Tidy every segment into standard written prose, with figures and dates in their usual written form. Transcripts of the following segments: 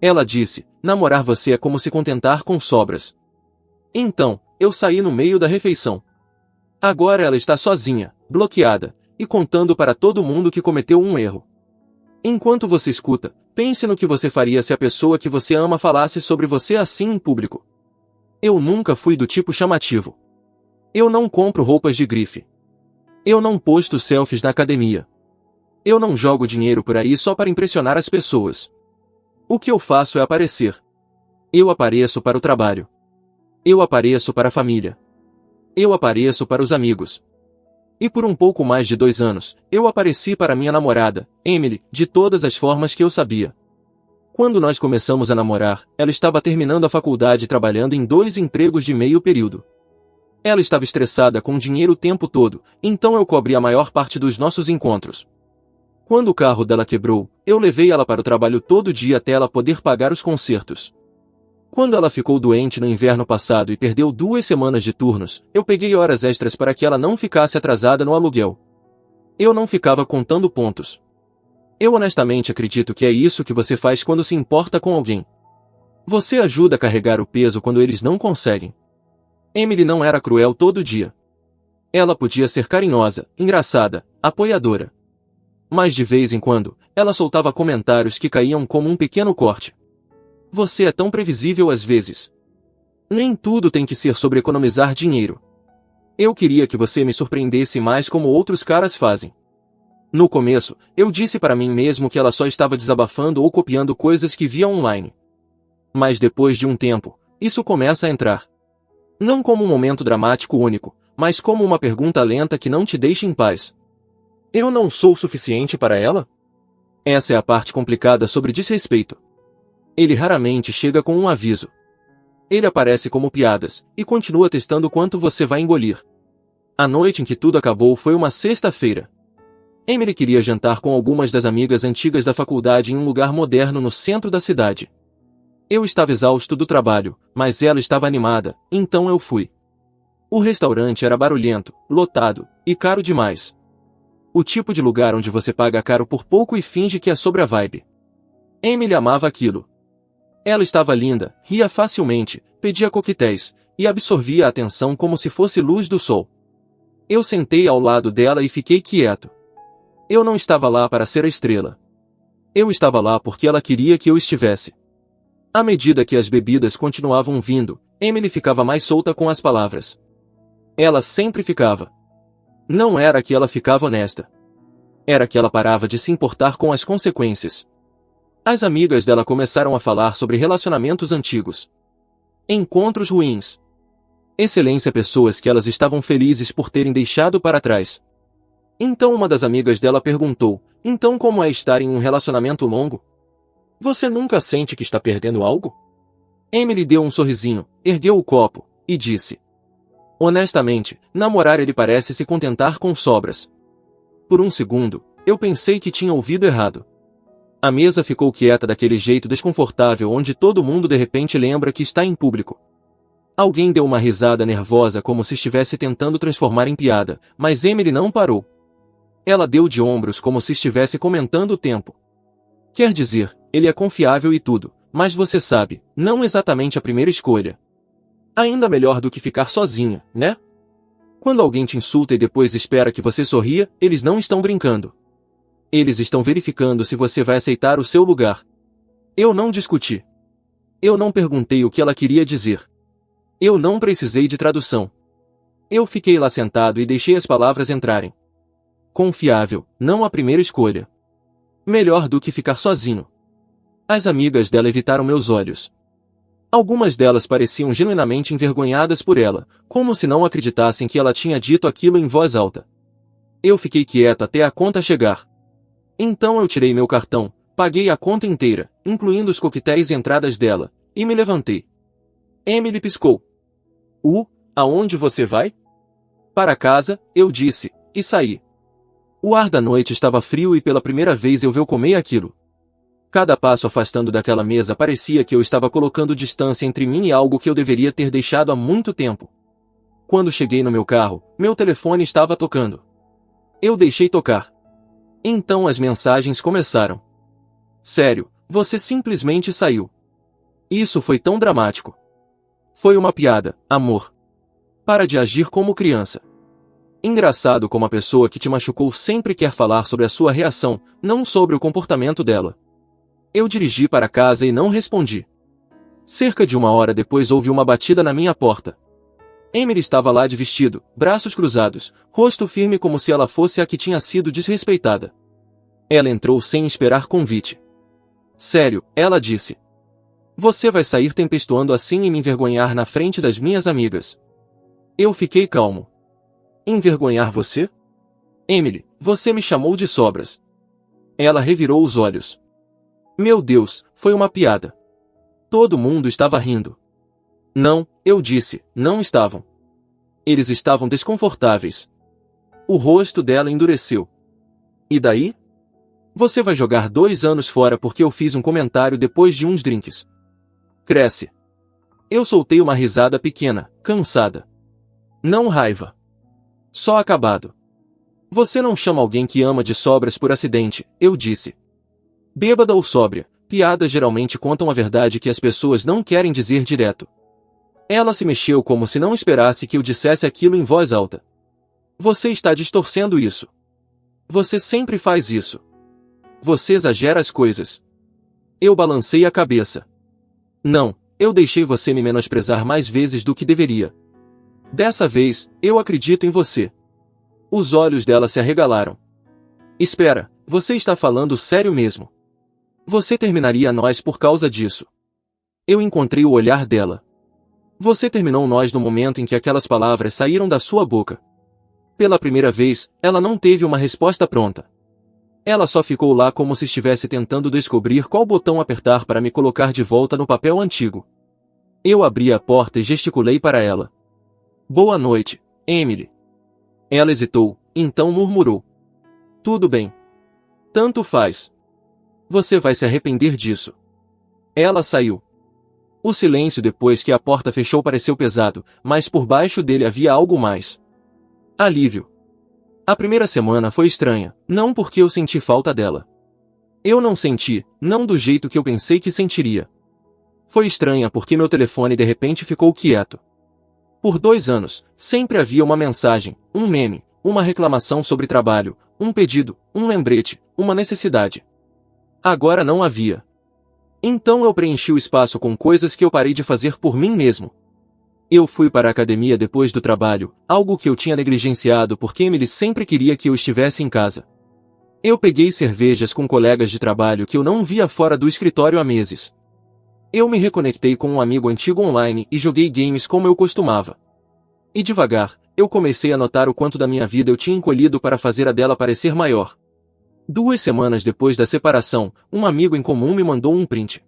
Ela disse, namorar você é como se contentar com sobras. Então, eu saí no meio da refeição. Agora ela está sozinha, bloqueada, e contando para todo mundo que cometeu um erro. Enquanto você escuta, pense no que você faria se a pessoa que você ama falasse sobre você assim em público. Eu nunca fui do tipo chamativo. Eu não compro roupas de grife. Eu não posto selfies na academia. Eu não jogo dinheiro por aí só para impressionar as pessoas. O que eu faço é aparecer. Eu apareço para o trabalho. Eu apareço para a família. Eu apareço para os amigos. E por um pouco mais de 2 anos, eu apareci para minha namorada, Emily, de todas as formas que eu sabia. Quando nós começamos a namorar, ela estava terminando a faculdade e trabalhando em 2 empregos de meio período. Ela estava estressada com dinheiro o tempo todo, então eu cobri a maior parte dos nossos encontros. Quando o carro dela quebrou, eu levei ela para o trabalho todo dia até ela poder pagar os consertos. Quando ela ficou doente no inverno passado e perdeu 2 semanas de turnos, eu peguei horas extras para que ela não ficasse atrasada no aluguel. Eu não ficava contando pontos. Eu honestamente acredito que é isso que você faz quando se importa com alguém. Você ajuda a carregar o peso quando eles não conseguem. Emily não era cruel todo dia. Ela podia ser carinhosa, engraçada, apoiadora. Mas de vez em quando, ela soltava comentários que caíam como um pequeno corte. Você é tão previsível às vezes. Nem tudo tem que ser sobre economizar dinheiro. Eu queria que você me surpreendesse mais como outros caras fazem. No começo, eu disse para mim mesmo que ela só estava desabafando ou copiando coisas que via online. Mas depois de um tempo, isso começa a entrar. Não como um momento dramático único, mas como uma pergunta lenta que não te deixa em paz. Eu não sou o suficiente para ela? Essa é a parte complicada sobre desrespeito. Ele raramente chega com um aviso. Ele aparece como piadas, e continua testando quanto você vai engolir. A noite em que tudo acabou foi uma sexta-feira. Emily queria jantar com algumas das amigas antigas da faculdade em um lugar moderno no centro da cidade. Eu estava exausto do trabalho, mas ela estava animada, então eu fui. O restaurante era barulhento, lotado, e caro demais. O tipo de lugar onde você paga caro por pouco e finge que é sobre a vibe. Emily amava aquilo. Ela estava linda, ria facilmente, pedia coquetéis, e absorvia a atenção como se fosse luz do sol. Eu sentei ao lado dela e fiquei quieto. Eu não estava lá para ser a estrela. Eu estava lá porque ela queria que eu estivesse. À medida que as bebidas continuavam vindo, Emily ficava mais solta com as palavras. Ela sempre ficava. Não era que ela ficava honesta. Era que ela parava de se importar com as consequências. As amigas dela começaram a falar sobre relacionamentos antigos. Encontros ruins. Excelência, pessoas que elas estavam felizes por terem deixado para trás. Então uma das amigas dela perguntou, então como é estar em um relacionamento longo? Você nunca sente que está perdendo algo? Emily deu um sorrisinho, ergueu o copo, e disse. Honestamente, namorar ele parece se contentar com sobras. Por um segundo, eu pensei que tinha ouvido errado. A mesa ficou quieta daquele jeito desconfortável onde todo mundo de repente lembra que está em público. Alguém deu uma risada nervosa como se estivesse tentando transformar em piada, mas Emily não parou. Ela deu de ombros como se estivesse comentando o tempo. Quer dizer, ele é confiável e tudo, mas você sabe, não exatamente a primeira escolha. Ainda melhor do que ficar sozinha, né? Quando alguém te insulta e depois espera que você sorria, eles não estão brincando. Eles estão verificando se você vai aceitar o seu lugar. Eu não discuti. Eu não perguntei o que ela queria dizer. Eu não precisei de tradução. Eu fiquei lá sentado e deixei as palavras entrarem. Confiável, não a primeira escolha. Melhor do que ficar sozinho. As amigas dela evitaram meus olhos. Algumas delas pareciam genuinamente envergonhadas por ela, como se não acreditassem que ela tinha dito aquilo em voz alta. Eu fiquei quieta até a conta chegar. Então eu tirei meu cartão, paguei a conta inteira, incluindo os coquetéis e entradas dela, e me levantei. Emily piscou. Aonde você vai? Para casa, eu disse, e saí. O ar da noite estava frio e pela primeira vez eu comer aquilo. Cada passo afastando daquela mesa parecia que eu estava colocando distância entre mim e algo que eu deveria ter deixado há muito tempo. Quando cheguei no meu carro, meu telefone estava tocando. Eu deixei tocar. Então as mensagens começaram. Sério, Você simplesmente saiu. Isso foi tão dramático. Foi uma piada, amor. Para de agir como criança. Engraçado como a pessoa que te machucou sempre quer falar sobre a sua reação, não sobre o comportamento dela. Eu dirigi para casa e não respondi. Cerca de 1 hora depois houve uma batida na minha porta. Emily estava lá de vestido, braços cruzados, rosto firme como se ela fosse a que tinha sido desrespeitada. Ela entrou sem esperar convite. Sério, ela disse. Você vai sair tempestuando assim e me envergonhar na frente das minhas amigas. Eu fiquei calmo. Envergonhar você? Emily, você me chamou de sobras. Ela revirou os olhos. Meu Deus, foi uma piada. Todo mundo estava rindo. Não, eu disse, não estavam. Eles estavam desconfortáveis. O rosto dela endureceu. E daí? Você vai jogar 2 anos fora porque eu fiz um comentário depois de uns drinks. Cresce. Eu soltei uma risada pequena, cansada. Não raiva. Só acabado. Você não chama alguém que ama de sobras por acidente, eu disse. Bêbada ou sóbria, piadas geralmente contam a verdade que as pessoas não querem dizer direto. Ela se mexeu como se não esperasse que eu dissesse aquilo em voz alta. Você está distorcendo isso. Você sempre faz isso. Você exagera as coisas. Eu balancei a cabeça. Não, eu deixei você me menosprezar mais vezes do que deveria. Dessa vez, eu acredito em você. Os olhos dela se arregalaram. Espera, você está falando sério mesmo? Você terminaria nós por causa disso. Eu encontrei o olhar dela. Você terminou nós no momento em que aquelas palavras saíram da sua boca. Pela primeira vez, ela não teve uma resposta pronta. Ela só ficou lá como se estivesse tentando descobrir qual botão apertar para me colocar de volta no papel antigo. Eu abri a porta e gesticulei para ela. Boa noite, Emily. Ela hesitou, então murmurou. Tudo bem. Tanto faz. Você vai se arrepender disso. Ela saiu. O silêncio depois que a porta fechou pareceu pesado, mas por baixo dele havia algo mais. Alívio. A primeira semana foi estranha, não porque eu senti falta dela. Eu não senti, não do jeito que eu pensei que sentiria. Foi estranha porque meu telefone de repente ficou quieto. Por 2 anos, sempre havia uma mensagem, um meme, uma reclamação sobre trabalho, um pedido, um lembrete, uma necessidade. Agora não havia. Então eu preenchi o espaço com coisas que eu parei de fazer por mim mesmo. Eu fui para a academia depois do trabalho, algo que eu tinha negligenciado porque Emily sempre queria que eu estivesse em casa. Eu peguei cervejas com colegas de trabalho que eu não via fora do escritório há meses. Eu me reconectei com um amigo antigo online e joguei games como eu costumava. E devagar, eu comecei a notar o quanto da minha vida eu tinha encolhido para fazer a dela parecer maior. 2 semanas depois da separação, um amigo em comum me mandou um print.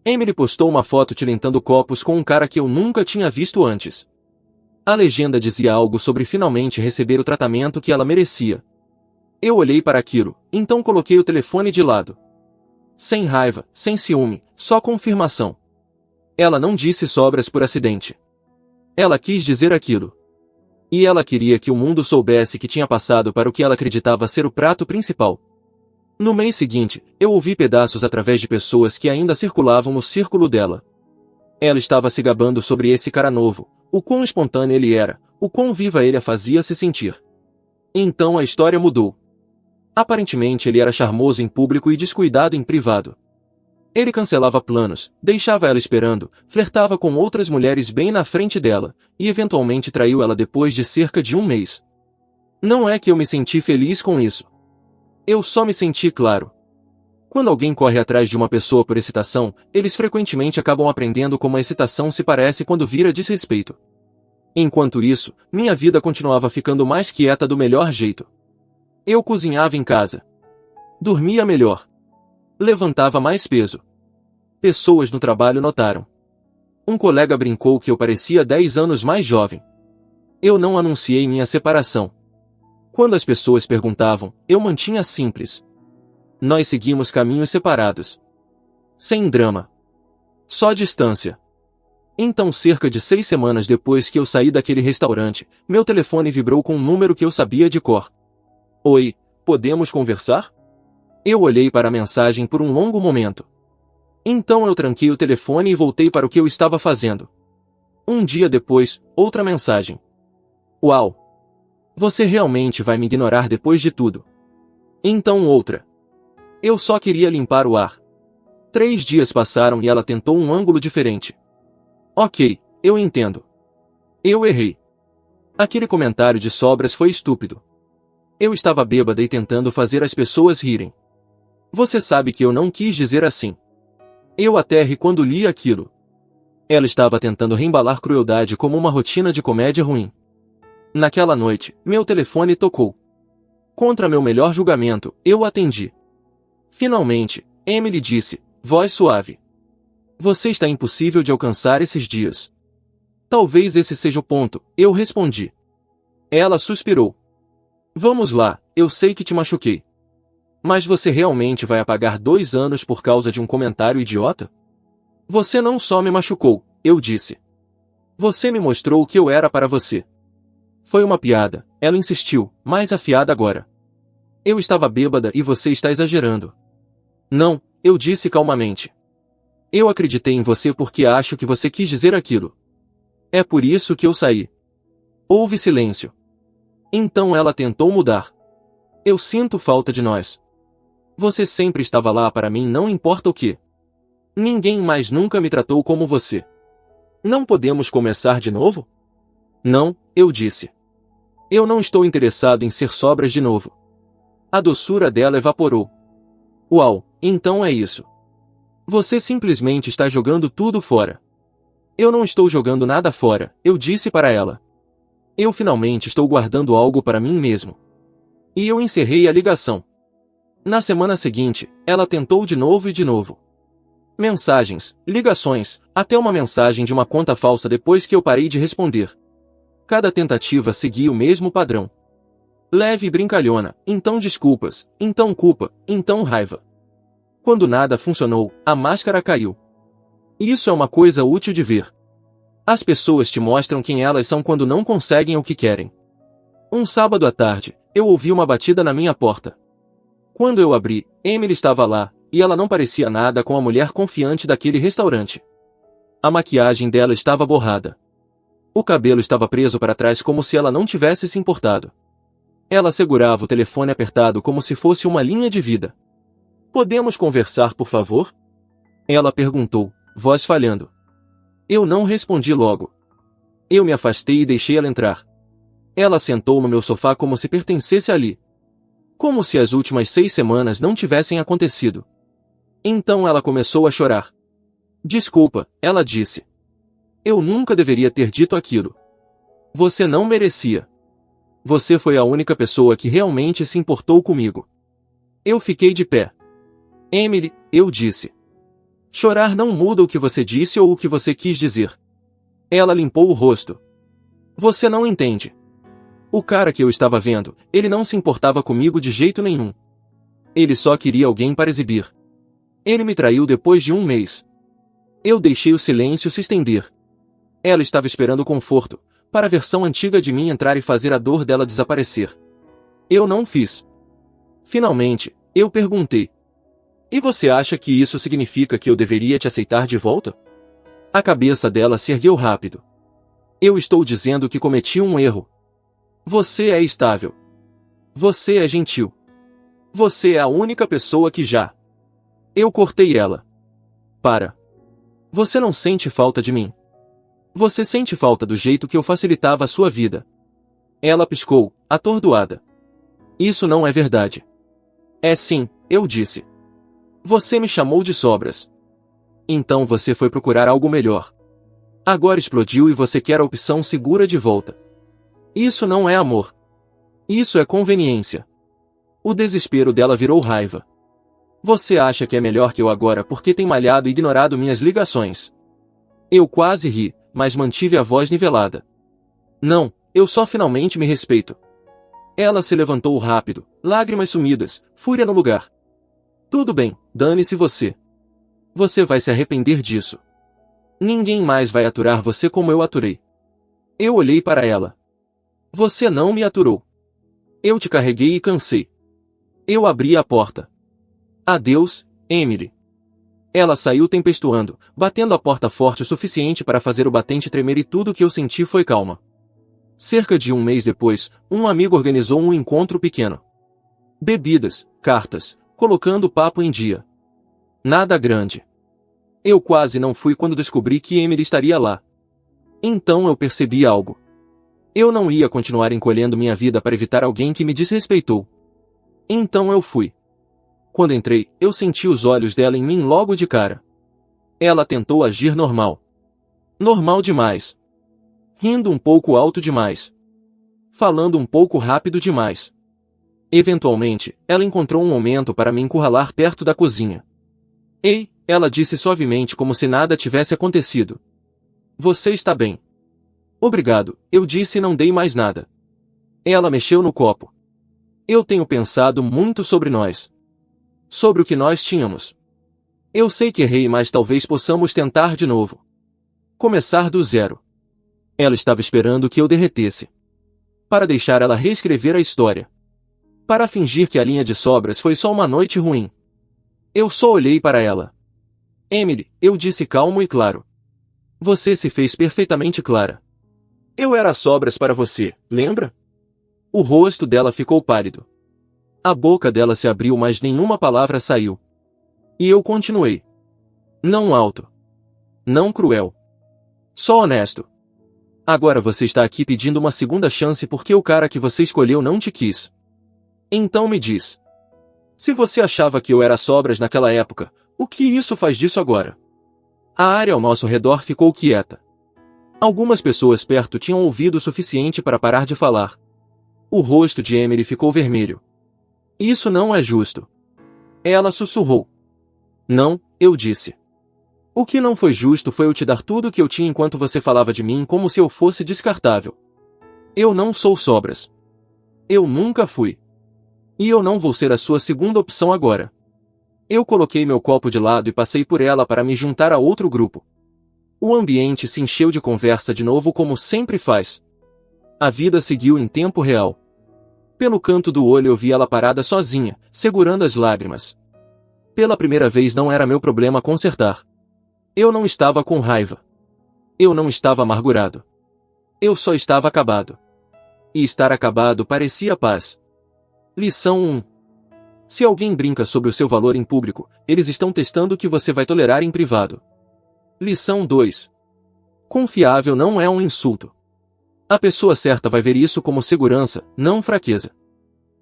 Emily postou uma foto tilintando copos com um cara que eu nunca tinha visto antes. A legenda dizia algo sobre finalmente receber o tratamento que ela merecia. Eu olhei para aquilo, então coloquei o telefone de lado. Sem raiva, sem ciúme, só confirmação. Ela não disse sobras por acidente. Ela quis dizer aquilo. E ela queria que o mundo soubesse que tinha passado para o que ela acreditava ser o prato principal. No mês seguinte, eu ouvi pedaços através de pessoas que ainda circulavam no círculo dela. Ela estava se gabando sobre esse cara novo, o quão espontâneo ele era, o quão viva ele a fazia se sentir. Então a história mudou. Aparentemente ele era charmoso em público e descuidado em privado. Ele cancelava planos, deixava ela esperando, flertava com outras mulheres bem na frente dela, e eventualmente traiu ela depois de cerca de 1 mês. Não é que eu me senti feliz com isso. Eu só me senti claro. Quando alguém corre atrás de uma pessoa por excitação, eles frequentemente acabam aprendendo como a excitação se parece quando vira desrespeito. Enquanto isso, minha vida continuava ficando mais quieta do melhor jeito. Eu cozinhava em casa. Dormia melhor. Levantava mais peso. Pessoas no trabalho notaram. Um colega brincou que eu parecia 10 anos mais jovem. Eu não anunciei minha separação. Quando as pessoas perguntavam, eu mantinha simples. Nós seguimos caminhos separados. Sem drama. Só distância. Então, cerca de 6 semanas depois que eu saí daquele restaurante, meu telefone vibrou com um número que eu sabia de cor. Oi, podemos conversar? Eu olhei para a mensagem por um longo momento. Então eu tranquei o telefone e voltei para o que eu estava fazendo. Um dia depois, outra mensagem. Uau! Você realmente vai me ignorar depois de tudo? Então outra. Eu só queria limpar o ar. 3 dias passaram e ela tentou um ângulo diferente. Ok, eu entendo. Eu errei. Aquele comentário de sobras foi estúpido. Eu estava bêbada e tentando fazer as pessoas rirem. Você sabe que eu não quis dizer assim. Eu até ri quando li aquilo. Ela estava tentando reembalar crueldade como uma rotina de comédia ruim. Naquela noite, meu telefone tocou. Contra meu melhor julgamento, eu atendi. Finalmente, Emily disse, voz suave. Você está impossível de alcançar esses dias. Talvez esse seja o ponto, eu respondi. Ela suspirou. Vamos lá, eu sei que te machuquei. Mas você realmente vai apagar 2 anos por causa de um comentário idiota? Você não só me machucou, eu disse. Você me mostrou o que eu era para você. Foi uma piada, ela insistiu, mais afiada agora. Eu estava bêbada e você está exagerando. Não, eu disse calmamente. Eu acreditei em você porque acho que você quis dizer aquilo. É por isso que eu saí. Houve silêncio. Então ela tentou mudar. Eu sinto falta de nós. Você sempre estava lá para mim, não importa o que. Ninguém mais nunca me tratou como você. Não podemos começar de novo? Não, eu disse. Eu não estou interessado em ser sobras de novo. A doçura dela evaporou. Uau, então é isso. Você simplesmente está jogando tudo fora. Eu não estou jogando nada fora, eu disse para ela. Eu finalmente estou guardando algo para mim mesmo. E eu encerrei a ligação. Na semana seguinte, ela tentou de novo e de novo. Mensagens, ligações, até uma mensagem de uma conta falsa depois que eu parei de responder. Cada tentativa seguia o mesmo padrão. Leve e brincalhona, então desculpas, então culpa, então raiva. Quando nada funcionou, a máscara caiu. Isso é uma coisa útil de ver. As pessoas te mostram quem elas são quando não conseguem o que querem. Um sábado à tarde, eu ouvi uma batida na minha porta. Quando eu abri, Emily estava lá, e ela não parecia nada com a mulher confiante daquele restaurante. A maquiagem dela estava borrada. O cabelo estava preso para trás como se ela não tivesse se importado. Ela segurava o telefone apertado como se fosse uma linha de vida. Podemos conversar, por favor? Ela perguntou, voz falhando. Eu não respondi logo. Eu me afastei e deixei ela entrar. Ela sentou no meu sofá como se pertencesse ali. Como se as últimas 6 semanas não tivessem acontecido. Então ela começou a chorar. Desculpa, ela disse. Eu nunca deveria ter dito aquilo. Você não merecia. Você foi a única pessoa que realmente se importou comigo. Eu fiquei de pé. Emily, eu disse. Chorar não muda o que você disse ou o que você quis dizer. Ela limpou o rosto. Você não entende. O cara que eu estava vendo, ele não se importava comigo de jeito nenhum. Ele só queria alguém para exibir. Ele me traiu depois de 1 mês. Eu deixei o silêncio se estender. Ela estava esperando conforto, para a versão antiga de mim entrar e fazer a dor dela desaparecer. Eu não fiz. Finalmente, eu perguntei. E você acha que isso significa que eu deveria te aceitar de volta? A cabeça dela se ergueu rápido. Eu estou dizendo que cometi um erro. Você é estável. Você é gentil. Você é a única pessoa que já... Eu cortei ela. Para. Você não sente falta de mim. Você sente falta do jeito que eu facilitava a sua vida. Ela piscou, atordoada. Isso não é verdade. É sim, eu disse. Você me chamou de sobras. Então você foi procurar algo melhor. Agora explodiu e você quer a opção segura de volta. Isso não é amor. Isso é conveniência. O desespero dela virou raiva. Você acha que é melhor que eu agora porque tem malhado e ignorado minhas ligações? Eu quase ri, mas mantive a voz nivelada. Não, eu só finalmente me respeito. Ela se levantou rápido, lágrimas sumidas, fúria no lugar. Tudo bem, dane-se você. Você vai se arrepender disso. Ninguém mais vai aturar você como eu aturei. Eu olhei para ela. Você não me aturou. Eu te carreguei e cansei. Eu abri a porta. Adeus, Emily. Ela saiu tempestuando, batendo a porta forte o suficiente para fazer o batente tremer e tudo o que eu senti foi calma. Cerca de um mês depois, um amigo organizou um encontro pequeno. Bebidas, cartas, colocando o papo em dia. Nada grande. Eu quase não fui quando descobri que Emily estaria lá. Então eu percebi algo. Eu não ia continuar encolhendo minha vida para evitar alguém que me desrespeitou. Então eu fui. Quando entrei, eu senti os olhos dela em mim logo de cara. Ela tentou agir normal. Normal demais. Rindo um pouco alto demais. Falando um pouco rápido demais. Eventualmente, ela encontrou um momento para me encurralar perto da cozinha. Ei, ela disse suavemente como se nada tivesse acontecido. Você está bem? Obrigado, eu disse e não dei mais nada. Ela mexeu no copo. Eu tenho pensado muito sobre nós. Sobre o que nós tínhamos. Eu sei que errei, mas talvez possamos tentar de novo. Começar do zero. Ela estava esperando que eu derretesse. Para deixar ela reescrever a história. Para fingir que a linha de sobras foi só uma noite ruim. Eu só olhei para ela. Emily, eu disse calmo e claro. Você se fez perfeitamente clara. Eu era sobras para você, lembra? O rosto dela ficou pálido. A boca dela se abriu, mas nenhuma palavra saiu. E eu continuei. Não alto. Não cruel. Só honesto. Agora você está aqui pedindo uma segunda chance porque o cara que você escolheu não te quis. Então me diz. Se você achava que eu era sobras naquela época, o que isso faz disso agora? A área ao nosso redor ficou quieta. Algumas pessoas perto tinham ouvido o suficiente para parar de falar. O rosto de Emily ficou vermelho. Isso não é justo. Ela sussurrou. Não, eu disse. O que não foi justo foi eu te dar tudo o que eu tinha enquanto você falava de mim como se eu fosse descartável. Eu não sou sobras. Eu nunca fui. E eu não vou ser a sua segunda opção agora. Eu coloquei meu copo de lado e passei por ela para me juntar a outro grupo. O ambiente se encheu de conversa de novo como sempre faz. A vida seguiu em tempo real. Pelo canto do olho eu vi ela parada sozinha, segurando as lágrimas. Pela primeira vez não era meu problema consertar. Eu não estava com raiva. Eu não estava amargurado. Eu só estava acabado. E estar acabado parecia paz. Lição 1. Se alguém brinca sobre o seu valor em público, eles estão testando o que você vai tolerar em privado. Lição 2. Confiável não é um insulto. A pessoa certa vai ver isso como segurança, não fraqueza.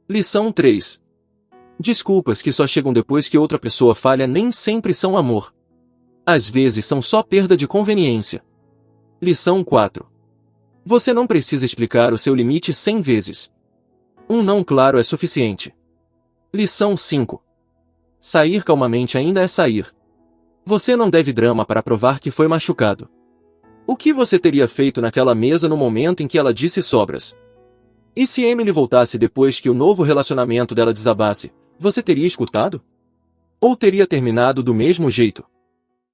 Lição 3. Desculpas que só chegam depois que outra pessoa falha nem sempre são amor. Às vezes são só perda de conveniência. Lição 4. Você não precisa explicar o seu limite 100 vezes. Um não claro é suficiente. Lição 5. Sair calmamente ainda é sair. Você não deve drama para provar que foi machucado. O que você teria feito naquela mesa no momento em que ela disse sobras? E se Emily voltasse depois que o novo relacionamento dela desabasse, você teria escutado? Ou teria terminado do mesmo jeito?